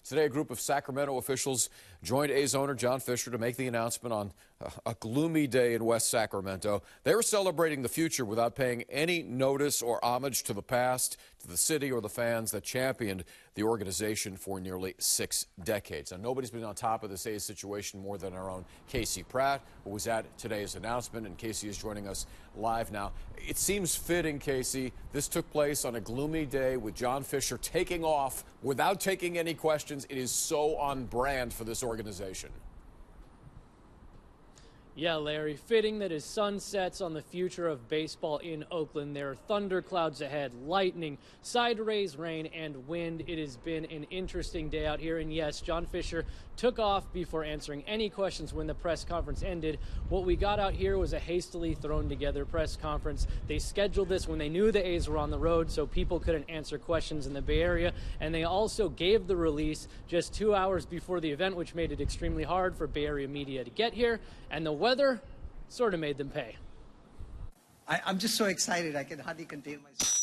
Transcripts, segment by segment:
Today, a group of Sacramento officials joined A's owner John Fisher to make the announcement on a gloomy day in West Sacramento. They were celebrating the future without paying any notice or homage to the past, to the city or the fans that championed the organization for nearly 6 decades. Now, nobody's been on top of this A's situation more than our own Casey Pratt, who was at today's announcement, and Casey is joining us live now. It seems fitting, Casey, this took place on a gloomy day with John Fisher taking off without taking any questions. It is so on brand for this organization. Yeah, Larry, fitting that his sun sets on the future of baseball in Oakland. There are thunderclouds ahead, lightning, side rays, rain, and wind. It has been an interesting day out here. And yes, John Fisher took off before answering any questions when the press conference ended. What we got out here was a hastily thrown together press conference. They scheduled this when they knew the A's were on the road, so people couldn't answer questions in the Bay Area. And they also gave the release just 2 hours before the event, which made it extremely hard for Bay Area media to get here. And the weather sort of made them pay. I'm just so excited I can hardly contain myself.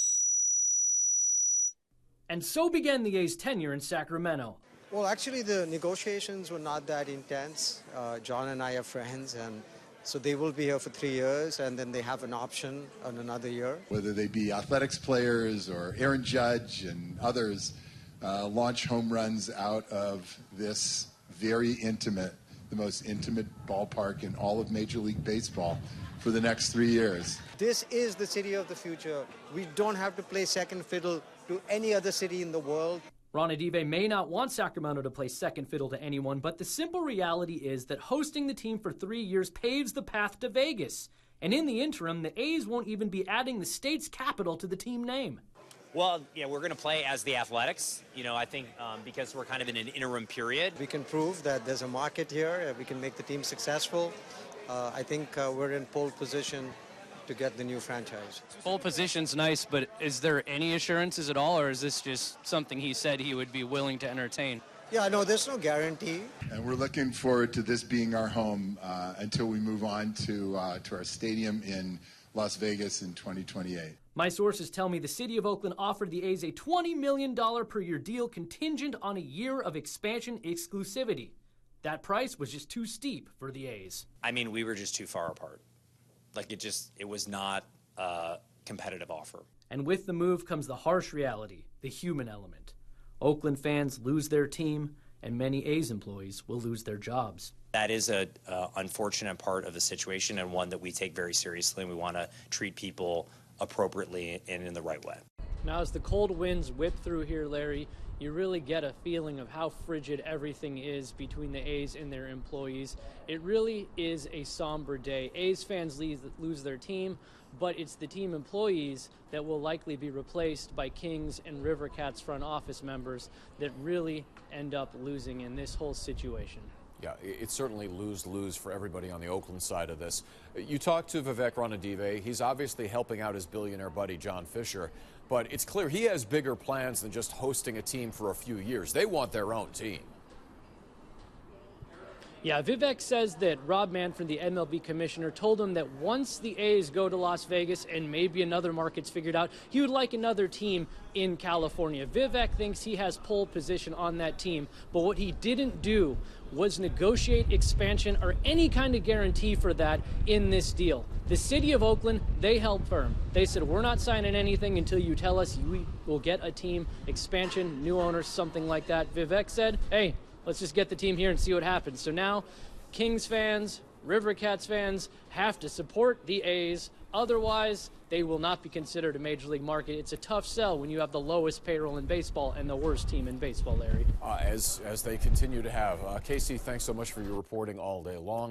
And so began the A's tenure in Sacramento. Well, actually, the negotiations were not that intense. John and I are friends, and so they will be here for 3 years, and then they have an option on another year. Whether they be athletics players or Aaron Judge and others launch home runs out of this very intimate, the most intimate ballpark in all of Major League Baseball for the next 3 years. This is the city of the future. We don't have to play second fiddle to any other city in the world. Ron Adive may not want Sacramento to play second fiddle to anyone, but the simple reality is that hosting the team for 3 years paves the path to Vegas. And in the interim, the A's won't even be adding the state's capital to the team name. Well, yeah, we're going to play as the Athletics, I think because we're kind of in an interim period. We can prove that there's a market here. We can make the team successful. I think we're in pole position to get the new franchise. Pole position's nice, but is there any assurances at all, or is this just something he said he would be willing to entertain? Yeah, no, there's no guarantee. And we're looking forward to this being our home until we move on to our stadium in Las Vegas in 2028. My sources tell me the city of Oakland offered the A's a $20 million per year deal contingent on a year of expansion exclusivity. That price was just too steep for the A's. I mean, we were just too far apart. It was not a competitive offer. And with the move comes the harsh reality, the human element. Oakland fans lose their team, and many A's employees will lose their jobs. That is an unfortunate part of the situation, and one that we take very seriously, and we want to treat people appropriately and in the right way. Now, as the cold winds whip through here, Larry, you really get a feeling of how frigid everything is between the A's and their employees. It really is a somber day. A's fans lose their team, but it's the team employees that will likely be replaced by Kings and River Cats front office members that really end up losing in this whole situation. Yeah, it's certainly lose-lose for everybody on the Oakland side of this. You talked to Vivek Ranadive. He's obviously helping out his billionaire buddy, John Fisher. But it's clear he has bigger plans than just hosting a team for a few years. They want their own team. Yeah, Vivek says that Rob Manfred, the MLB commissioner, told him that once the A's go to Las Vegas and maybe another market's figured out, he would like another team in California. Vivek thinks he has pole position on that team, but what he didn't do was negotiate expansion or any kind of guarantee for that in this deal. The city of Oakland, they held firm. They said, we're not signing anything until you tell us we will get a team, expansion, new owners, something like that. Vivek said, hey, let's just get the team here and see what happens. So now Kings fans, River Cats fans have to support the A's. Otherwise, they will not be considered a major league market. It's a tough sell when you have the lowest payroll in baseball and the worst team in baseball, Larry. As they continue to have. Casey, thanks so much for your reporting all day long.